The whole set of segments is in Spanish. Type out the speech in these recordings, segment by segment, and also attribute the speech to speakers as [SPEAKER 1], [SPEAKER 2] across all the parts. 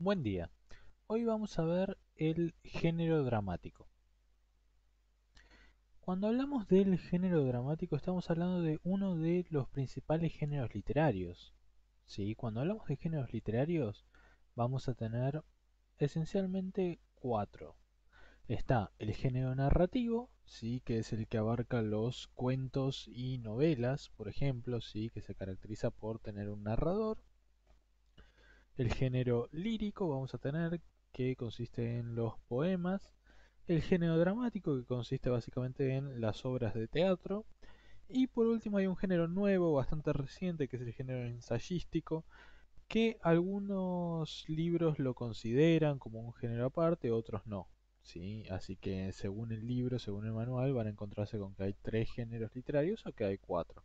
[SPEAKER 1] Buen día. Hoy vamos a ver el género dramático. Cuando hablamos del género dramático estamos hablando de uno de los principales géneros literarios. ¿Sí? Cuando hablamos de géneros literarios vamos a tener esencialmente cuatro. Está el género narrativo, ¿sí? Que es el que abarca los cuentos y novelas, por ejemplo, ¿sí? Que se caracteriza por tener un narrador. El género lírico vamos a tener, que consiste en los poemas. El género dramático, que consiste básicamente en las obras de teatro. Y por último hay un género nuevo, bastante reciente, que es el género ensayístico, que algunos libros lo consideran como un género aparte, otros no. ¿Sí? Así que según el libro, según el manual, van a encontrarse con que hay tres géneros literarios o que hay cuatro.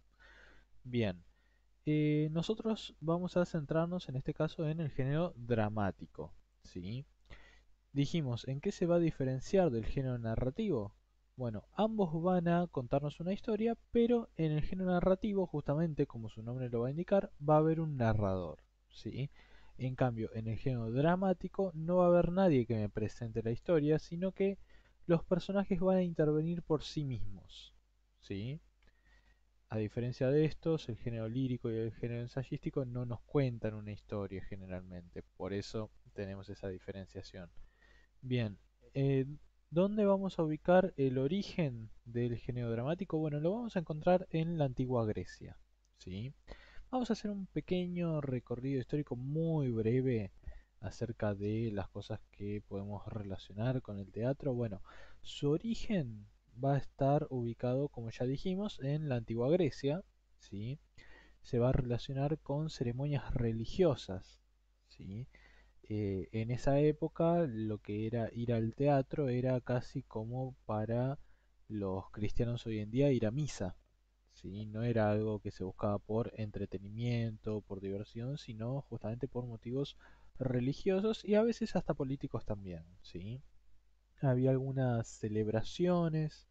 [SPEAKER 1] Bien, nosotros vamos a centrarnos en este caso en el género dramático. ¿Sí? Dijimos, ¿en qué se va a diferenciar del género narrativo? Bueno, ambos van a contarnos una historia, pero en el género narrativo, justamente como su nombre lo va a indicar, va a haber un narrador. ¿Sí? En cambio, en el género dramático no va a haber nadie que me presente la historia, sino que los personajes van a intervenir por sí mismos. ¿Sí? A diferencia de estos, el género lírico y el género ensayístico no nos cuentan una historia generalmente, por eso tenemos esa diferenciación. Bien, eh, ¿dónde vamos a ubicar el origen del género dramático? Bueno, lo vamos a encontrar en la antigua Grecia. ¿Sí? Vamos a hacer un pequeño recorrido histórico muy breve acerca de las cosas que podemos relacionar con el teatro. Bueno, su origen va a estar ubicado, como ya dijimos, en la antigua Grecia. ¿Sí? Se va a relacionar con ceremonias religiosas. ¿Sí? En esa época lo que era ir al teatro era casi como para los cristianos hoy en día ir a misa. ¿Sí? No era algo que se buscaba por entretenimiento, por diversión, sino justamente por motivos religiosos y a veces hasta políticos también. ¿Sí? Había algunas celebraciones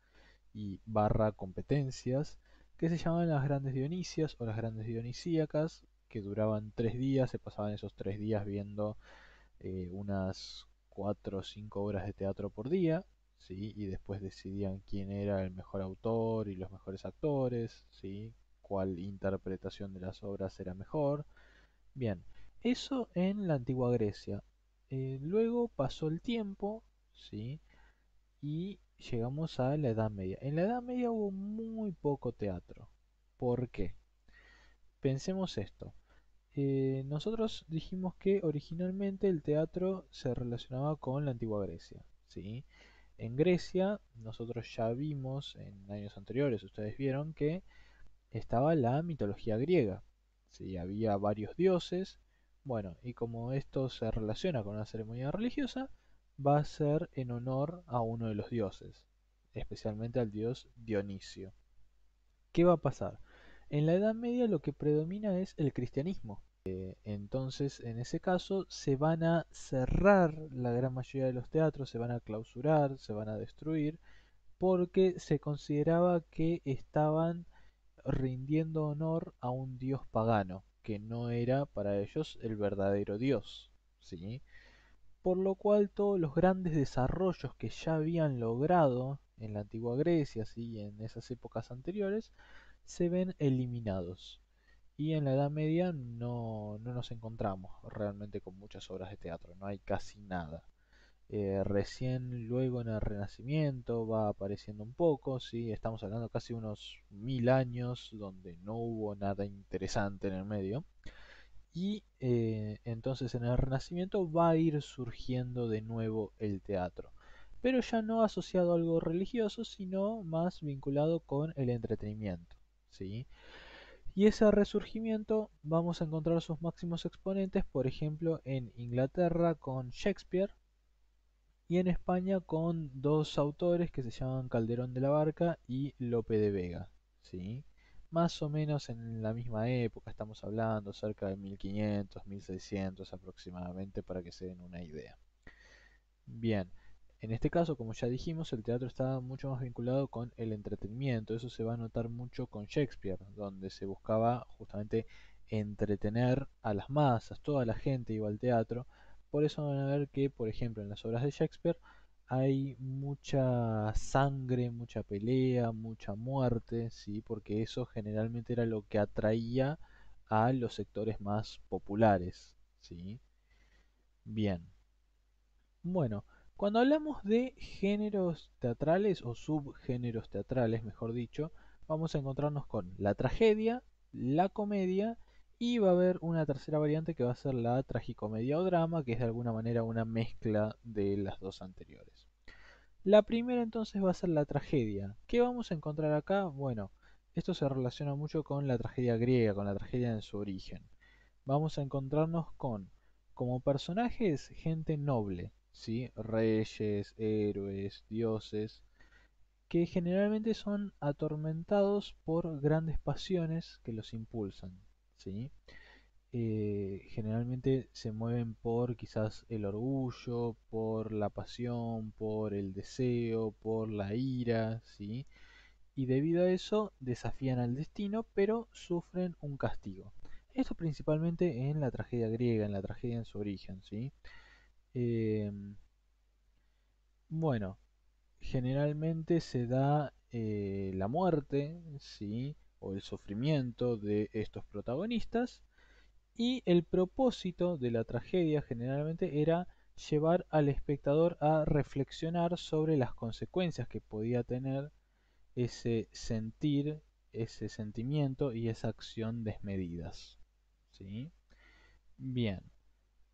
[SPEAKER 1] y barra competencias que se llamaban las grandes Dionisias o las grandes Dionisíacas, que duraban 3 días, se pasaban esos 3 días viendo unas 4 o 5 horas de teatro por día, ¿sí? Y después decidían quién era el mejor autor y los mejores actores, ¿sí? Cuál interpretación de las obras era mejor. Bien, eso en la antigua Grecia. Luego pasó el tiempo, ¿sí? Y llegamos a la Edad Media. En la Edad Media hubo muy poco teatro. ¿Por qué? Pensemos esto. Nosotros dijimos que originalmente el teatro se relacionaba con la antigua Grecia, ¿sí? En Grecia, nosotros ya vimos en años anteriores, ustedes vieron que estaba la mitología griega, ¿sí? Había varios dioses, bueno, y como esto se relaciona con una ceremonia religiosa, va a ser en honor a uno de los dioses, especialmente al dios Dionisio. ¿Qué va a pasar? En la Edad Media lo que predomina es el cristianismo. Entonces, en ese caso, se van a cerrar la gran mayoría de los teatros, se van a clausurar, se van a destruir, porque se consideraba que estaban rindiendo honor a un dios pagano, que no era para ellos el verdadero dios, ¿sí? Por lo cual todos los grandes desarrollos que ya habían logrado en la antigua Grecia, ¿sí? En esas épocas anteriores, se ven eliminados. Y en la Edad Media no nos encontramos realmente con muchas obras de teatro, no hay casi nada. Recién luego en el Renacimiento va apareciendo un poco, ¿sí? Estamos hablando casi unos 1000 años donde no hubo nada interesante en el medio. Y entonces en el Renacimiento va a ir surgiendo de nuevo el teatro, pero ya no asociado a algo religioso, sino más vinculado con el entretenimiento, ¿sí? Y ese resurgimiento vamos a encontrar sus máximos exponentes, por ejemplo, en Inglaterra con Shakespeare y en España con dos autores que se llaman Calderón de la Barca y Lope de Vega, ¿sí? Más o menos en la misma época, estamos hablando cerca de 1500, 1600 aproximadamente, para que se den una idea. Bien, en este caso, como ya dijimos, el teatro está mucho más vinculado con el entretenimiento. Eso se va a notar mucho con Shakespeare, donde se buscaba justamente entretener a las masas, toda la gente iba al teatro por eso van a ver que, por ejemplo, en las obras de Shakespeare hay mucha sangre, mucha pelea, mucha muerte, ¿sí? Porque eso generalmente era lo que atraía a los sectores más populares, ¿sí? Bien. Bueno, cuando hablamos de géneros teatrales o subgéneros teatrales, mejor dicho, vamos a encontrarnos con la tragedia, la comedia y va a haber una tercera variante que va a ser la tragicomedia o drama, que es de alguna manera una mezcla de las dos anteriores. La primera entonces va a ser la tragedia. ¿Qué vamos a encontrar acá? Bueno, esto se relaciona mucho con la tragedia griega, con la tragedia en su origen. Vamos a encontrarnos con, como personajes, gente noble, ¿sí? Reyes, héroes, dioses, que generalmente son atormentados por grandes pasiones que los impulsan, ¿sí? Generalmente se mueven por quizás el orgullo, por la pasión, por el deseo, por la ira, ¿sí? Y debido a eso desafían al destino, pero sufren un castigo. Esto principalmente en la tragedia griega, en la tragedia en su origen, ¿sí? Eh, bueno, generalmente se da la muerte, ¿sí? O el sufrimiento de estos protagonistas. Y el propósito de la tragedia generalmente era llevar al espectador a reflexionar sobre las consecuencias que podía tener ese sentir, ese sentimiento y esa acción desmedidas. ¿Sí? Bien.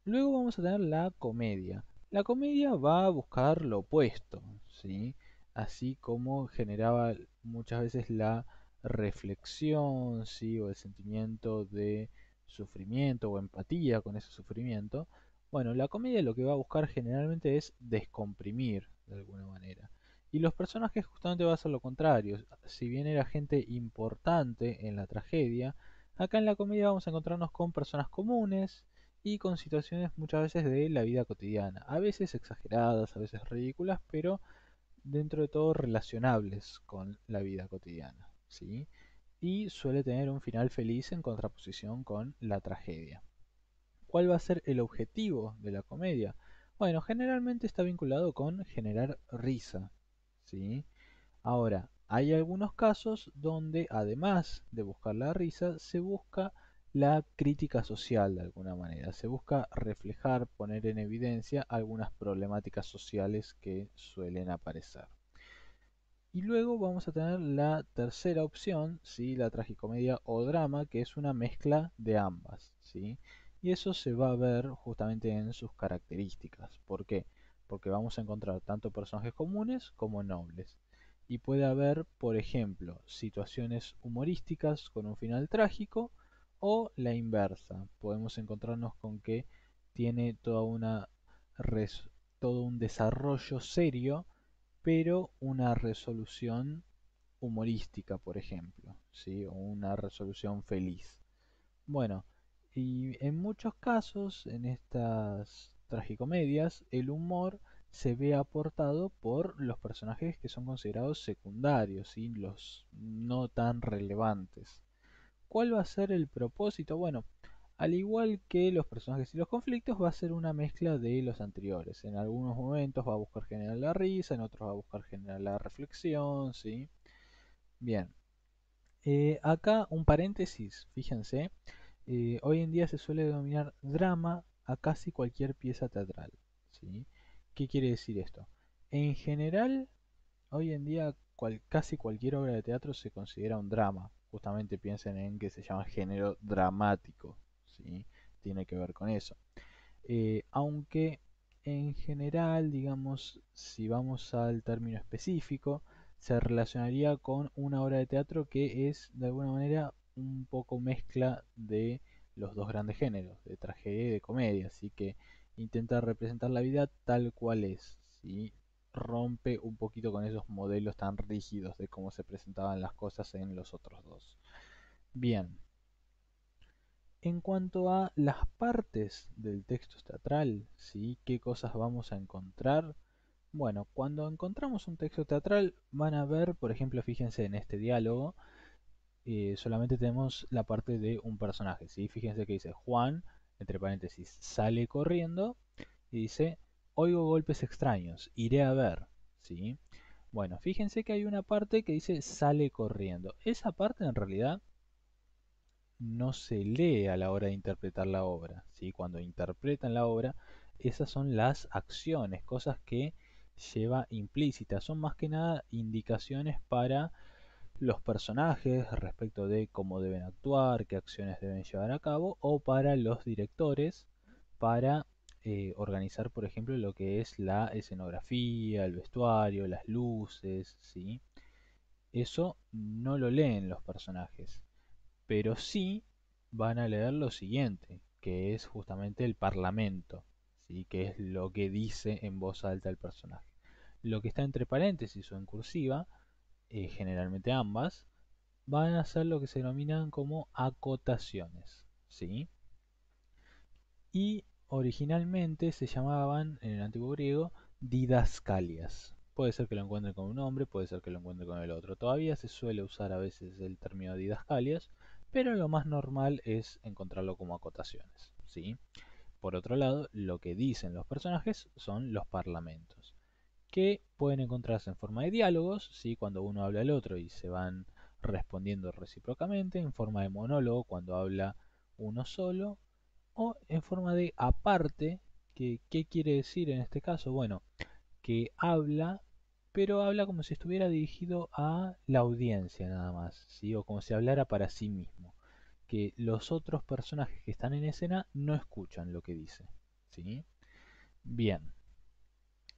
[SPEAKER 1] Luego vamos a tener la comedia. La comedia va a buscar lo opuesto, ¿sí? Así como generaba muchas veces la reflexión, ¿sí? O el sentimiento de sufrimiento o empatía con ese sufrimiento. Bueno, la comedia lo que va a buscar generalmente es descomprimir de alguna manera. Y los personajes justamente va a ser lo contrario. Si bien era gente importante en la tragedia, acá en la comedia vamos a encontrarnos con personas comunes, y con situaciones muchas veces de la vida cotidiana, a veces exageradas, a veces ridículas, pero dentro de todo relacionables con la vida cotidiana, ¿sí? Y suele tener un final feliz en contraposición con la tragedia. ¿Cuál va a ser el objetivo de la comedia? Bueno, generalmente está vinculado con generar risa, ¿sí? Ahora, hay algunos casos donde además de buscar la risa, se busca la crítica social de alguna manera. Se busca reflejar, poner en evidencia algunas problemáticas sociales que suelen aparecer. Y luego vamos a tener la tercera opción, ¿sí? La tragicomedia o drama, que es una mezcla de ambas, ¿sí? Y eso se va a ver justamente en sus características. ¿Por qué? Porque vamos a encontrar tanto personajes comunes como nobles. Y puede haber, por ejemplo, situaciones humorísticas con un final trágico o la inversa. Podemos encontrarnos con que tiene todo un desarrollo serio pero una resolución humorística, por ejemplo, ¿sí? O una resolución feliz. Bueno, y en muchos casos, en estas tragicomedias, el humor se ve aportado por los personajes que son considerados secundarios, ¿sí? Los no tan relevantes. ¿Cuál va a ser el propósito? Bueno, al igual que los personajes y los conflictos, va a ser una mezcla de los anteriores. En algunos momentos va a buscar generar la risa, en otros va a buscar generar la reflexión, ¿sí? Bien. Acá un paréntesis, fíjense. Hoy en día se suele denominar drama a casi cualquier pieza teatral, ¿sí? ¿Qué quiere decir esto? En general, hoy en día casi cualquier obra de teatro se considera un drama. Justamente piensen en que se llama género dramático, ¿sí? Tiene que ver con eso. Aunque en general, digamos, si vamos al término específico, se relacionaría con una obra de teatro que es de alguna manera un poco mezcla de los dos grandes géneros, de tragedia y de comedia, así que intenta representar la vida tal cual es, ¿sí? Rompe un poquito con esos modelos tan rígidos de cómo se presentaban las cosas en los otros dos. Bien, en cuanto a las partes del texto teatral, ¿sí? ¿Qué cosas vamos a encontrar? Bueno, cuando encontramos un texto teatral van a ver, por ejemplo, fíjense en este diálogo, solamente tenemos la parte de un personaje, ¿sí? Fíjense que dice Juan, entre paréntesis, sale corriendo y dice, oigo golpes extraños, iré a ver, ¿sí? Bueno, fíjense que hay una parte que dice sale corriendo. Esa parte en realidad no se lee a la hora de interpretar la obra, ¿sí? Cuando interpretan la obra, esas son las acciones, cosas que lleva implícitas. Son más que nada indicaciones para los personajes respecto de cómo deben actuar, qué acciones deben llevar a cabo, o para los directores para organizar, por ejemplo, lo que es la escenografía, el vestuario, las luces, ¿sí? Eso no lo leen los personajes, pero sí van a leer lo siguiente, que es justamente el parlamento, ¿sí? Que es lo que dice en voz alta el personaje. Lo que está entre paréntesis o en cursiva, generalmente ambas, van a ser lo que se denominan como acotaciones, ¿sí? Y originalmente se llamaban en el antiguo griego didascalias. Puede ser que lo encuentren con un nombre, puede ser que lo encuentren con el otro. Todavía se suele usar a veces el término didascalias, pero lo más normal es encontrarlo como acotaciones, ¿sí? Por otro lado, lo que dicen los personajes son los parlamentos, que pueden encontrarse en forma de diálogos, ¿sí? Cuando uno habla al otro y se van respondiendo recíprocamente, en forma de monólogo cuando habla uno solo, o en forma de aparte, que ¿qué quiere decir en este caso? Bueno, que habla, pero habla como si estuviera dirigido a la audiencia nada más, ¿sí? O como si hablara para sí mismo, que los otros personajes que están en escena no escuchan lo que dice, ¿sí? Bien,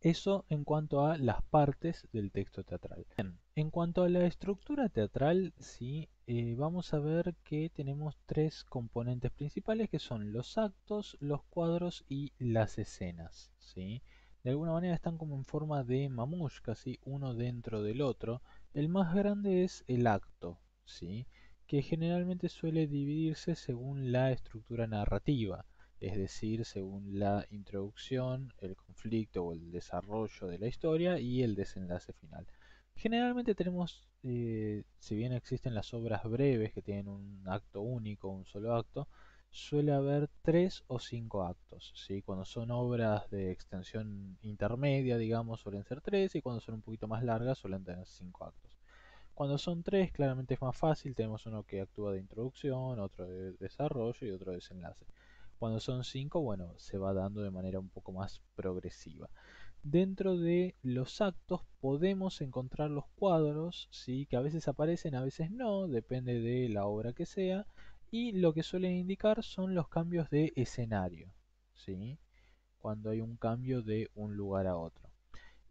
[SPEAKER 1] eso en cuanto a las partes del texto teatral. Bien, en cuanto a la estructura teatral, sí, vamos a ver que tenemos tres componentes principales que son los actos, los cuadros y las escenas, ¿sí? De alguna manera están como en forma de mamushka, ¿sí? Uno dentro del otro. El más grande es el acto, ¿sí? Que generalmente suele dividirse según la estructura narrativa, es decir, según la introducción, el conflicto o el desarrollo de la historia y el desenlace final. Generalmente tenemos, si bien existen las obras breves que tienen un acto único, un solo acto, suele haber 3 o 5 actos, ¿sí? Cuando son obras de extensión intermedia, digamos, suelen ser 3, y cuando son un poquito más largas suelen tener 5 actos. Cuando son 3, claramente es más fácil, tenemos uno que actúa de introducción, otro de desarrollo y otro de desenlace. Cuando son 5, bueno, se va dando de manera un poco más progresiva. Dentro de los actos podemos encontrar los cuadros, ¿sí? Que a veces aparecen, a veces no, depende de la obra que sea, y lo que suelen indicar son los cambios de escenario, ¿sí? Cuando hay un cambio de un lugar a otro.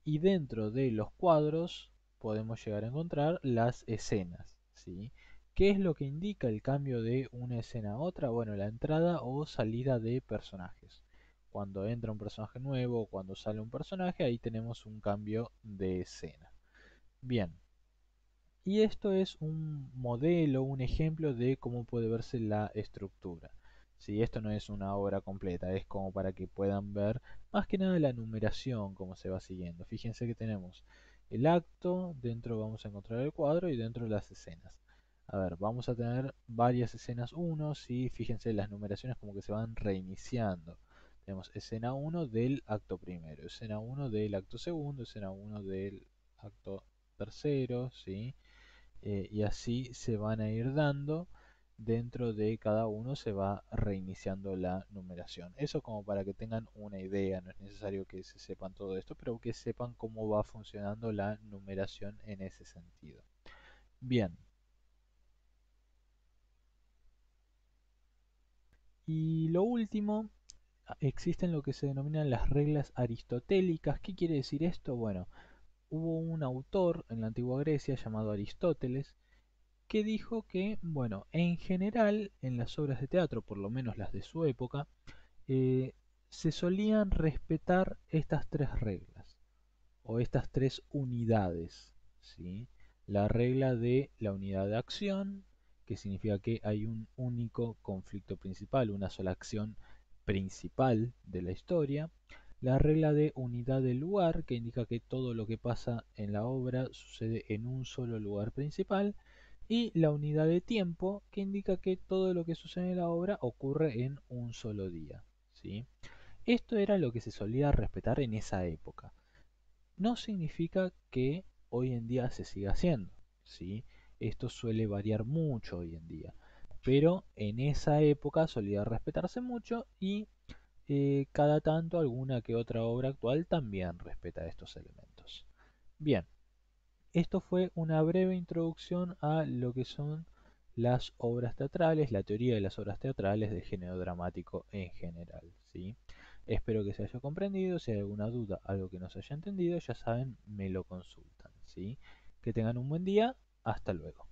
[SPEAKER 1] Y dentro de los cuadros podemos llegar a encontrar las escenas, ¿sí? ¿Qué es lo que indica el cambio de una escena a otra? Bueno, la entrada o salida de personajes. Cuando entra un personaje nuevo o cuando sale un personaje, ahí tenemos un cambio de escena. Bien, y esto es un modelo, un ejemplo de cómo puede verse la estructura. Si esto no es una obra completa, es como para que puedan ver más que nada la numeración, cómo se va siguiendo. Fíjense que tenemos el acto, dentro vamos a encontrar el cuadro y dentro las escenas. A ver, vamos a tener varias escenas 1, ¿sí? Fíjense las numeraciones como que se van reiniciando. Tenemos escena 1 del acto primero, escena 1 del acto segundo, escena 1 del acto tercero, ¿sí? Y así se van a ir dando, dentro de cada uno se va reiniciando la numeración. Eso como para que tengan una idea, no es necesario que se sepan todo esto, pero que sepan cómo va funcionando la numeración en ese sentido. Bien, y lo último, existen lo que se denominan las reglas aristotélicas. ¿Qué quiere decir esto? Bueno, hubo un autor en la antigua Grecia llamado Aristóteles que dijo que, bueno, en general en las obras de teatro, por lo menos las de su época, eh, se solían respetar estas tres reglas o estas tres unidades, ¿sí? La regla de la unidad de acción, que significa que hay un único conflicto principal, una sola acción principal de la historia. La regla de unidad de lugar, que indica que todo lo que pasa en la obra sucede en un solo lugar principal. Y la unidad de tiempo, que indica que todo lo que sucede en la obra ocurre en un solo día, ¿sí? Esto era lo que se solía respetar en esa época. No significa que hoy en día se siga haciendo, ¿sí? Esto suele variar mucho hoy en día, pero en esa época solía respetarse mucho y cada tanto alguna que otra obra actual también respeta estos elementos. Bien, esto fue una breve introducción a lo que son las obras teatrales, la teoría de las obras teatrales del género dramático en general, ¿sí? Espero que se haya comprendido. Si hay alguna duda, algo que no se haya entendido, ya saben, me lo consultan, ¿sí? Que tengan un buen día. Hasta luego.